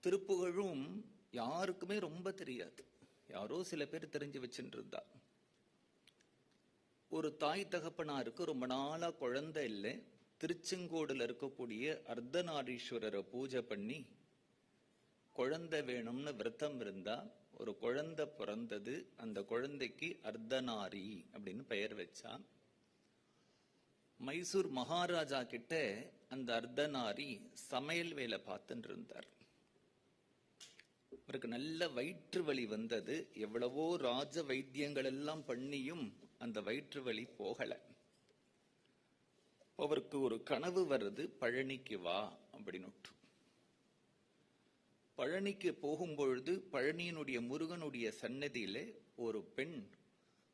திருப்புகழும் யாருக்குமே ரொம்ப தெரியாது. யாரோ சில பேர் தெரிஞ்சு வச்சுட்டு இருந்தா. ஒரு தாய் தகப்பனாருக்கு ரொம்ப நாளா குழந்தை இல்லை. திருச்செங்கோடுல இருக்கக்கூடிய அர்த்தநாரீஸ்வரரை பூஜை பண்ணி குழந்தை வேணும்னு விரதம் இருந்தா ஒரு குழந்தை பிறந்தது. அந்த குழந்தைக்கு அர்த்தநாரி அப்படின்னு பெயர் வச்சா. மைசூர் மகாராஜா கிட்ட அந்த அர்த்தநாரி சமையல் வேலை பார்த்துட்டு இருந்தார். அவருக்கு நல்ல வயிற்று வலி வந்தது. எவ்வளவோ ராஜ வைத்தியங்கள் எல்லாம் பண்ணியும் அந்த வயிற்று வலி போகல. அவருக்கு ஒரு கனவு வருது, பழனிக்கு வா அப்படின்னு. பழனிக்கு போகும்பொழுது பழனியினுடைய முருகனுடைய சன்னதியில ஒரு பெண்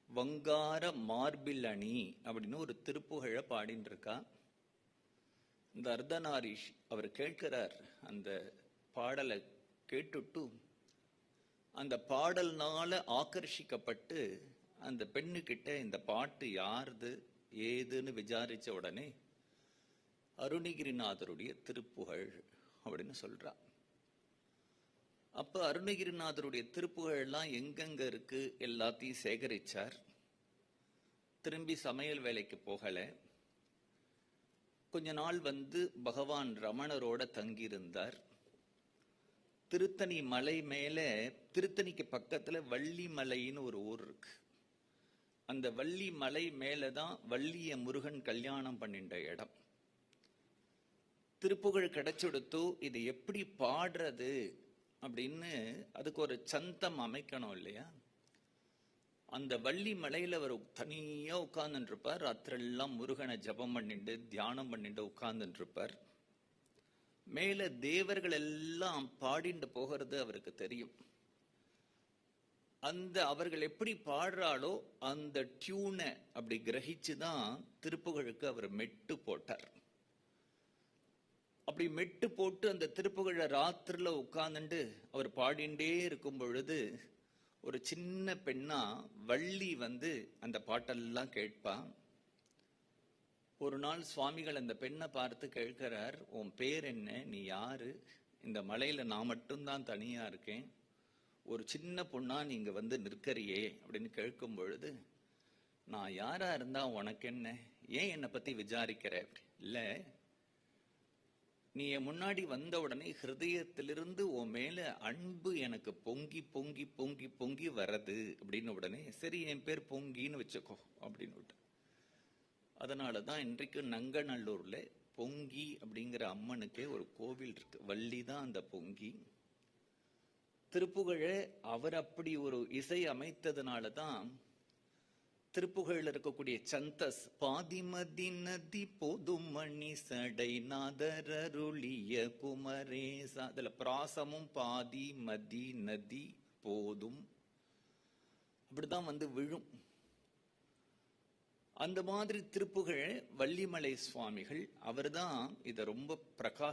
வங்கார மார்பில் அணி அப்படின்னு ஒரு திருப்புகழ பாடின்னு இருக்கா. இந்த அர்த்தநாரீஷ் அவர் கேட்கிறார். அந்த பாடலை கேட்டுட்டு அந்த பாடல்னால ஆக்கர்ஷிக்கப்பட்டு அந்த பெண்ணுகிட்ட இந்த பாட்டு யாருது ஏதுன்னு விசாரிச்ச உடனே அருணகிரிநாதருடைய திருப்புகழ் அப்படின்னு சொல்றா. அப்ப அருணகிரிநாதருடைய திருப்புகழ் எல்லாம் எங்கெங்க இருக்கு எல்லாத்தையும் சேகரிச்சார். திரும்பி சமையல் வேலைக்கு போகல. கொஞ்ச நாள் பகவான் ரமணரோட தங்கியிருந்தார். திருத்தணி மலை மேல, திருத்தணிக்கு பக்கத்துல வள்ளி மலைன்னு ஒரு ஊர் இருக்கு. அந்த வள்ளி மலை மேலதான் வள்ளிய முருகன் கல்யாணம் பண்ணிட்ட இடம். திருப்புகழ் கிடைச்செடுத்து இது எப்படி பாடுறது அப்படின்னு அதுக்கு ஒரு சந்தம் அமைக்கணும் இல்லையா? அந்த வள்ளி மலையில அவர் தனியா உட்கார்ந்துட்டு இருப்பார். ராத்திரெல்லாம் முருகனை ஜபம் பண்ணிட்டு தியானம் பண்ணிட்டு உட்கார்ந்துட்டு இருப்பார். மேல தேவர்கள் எல்லாம் பாடிண்டு போகிறது அவருக்கு தெரியும். அந்த அவர்கள் எப்படி பாடுறாளோ அந்த டியூனை அப்படி கிரகிச்சுதான் திருப்புகழுக்கு அவர் மெட்டு போட்டார். அப்படி மெட்டு போட்டு அந்த திருப்புகழ ராத்திரில உட்கார்ந்துட்டு அவர் பாடிண்டே இருக்கும் பொழுது ஒரு சின்ன பெண்ணா வள்ளி அந்த பாட்டெல்லாம் கேட்பா. ஒரு நாள் சுவாமிகள் அந்த பெண்ணை பார்த்து கேட்கிறார், உன் பேர் என்ன, நீ யாரு, இந்த மலையில நான் மட்டும்தான் தனியா இருக்கேன், ஒரு சின்ன பொண்ணா நீங்க நிற்கறியே அப்படின்னு கேட்கும் பொழுது, நான் யாரா இருந்தா உனக்கு என்ன, ஏன் என்னை பத்தி விசாரிக்கிற? அப்படி இல்ல, நீ என் முன்னாடி வந்த உடனே ஹிருதயத்திலிருந்து உன் மேல அன்பு எனக்கு பொங்கி பொங்கி பொங்கி பொங்கி வரது அப்படின்னு உடனே சரி என் பேர் பொங்கின்னு வச்சுக்கோ அப்படின்னு. அதனாலதான் இன்றைக்கு நங்கநல்லூர்ல பொங்கி அப்படிங்கிற அம்மனுக்கே ஒரு கோவில் இருக்கு. வள்ளி தான் அந்த பொங்கி. திருப்புகழ அவர் அப்படி ஒரு இசை அமைத்ததுனாலதான் திருப்புகழில் இருக்கக்கூடிய சந்தஸ் பாதிமதி நதி போதும் மணி சடை நாதரருளிய குமரேசா, அதுல பிராசமும் பாதி மதி நதி போதும் அப்படிதான் விழும். அந்த மாதிரி திருப்புகழ் வள்ளிமலை சுவாமிகள் அவர்தான் இதை ரொம்ப பிரகாச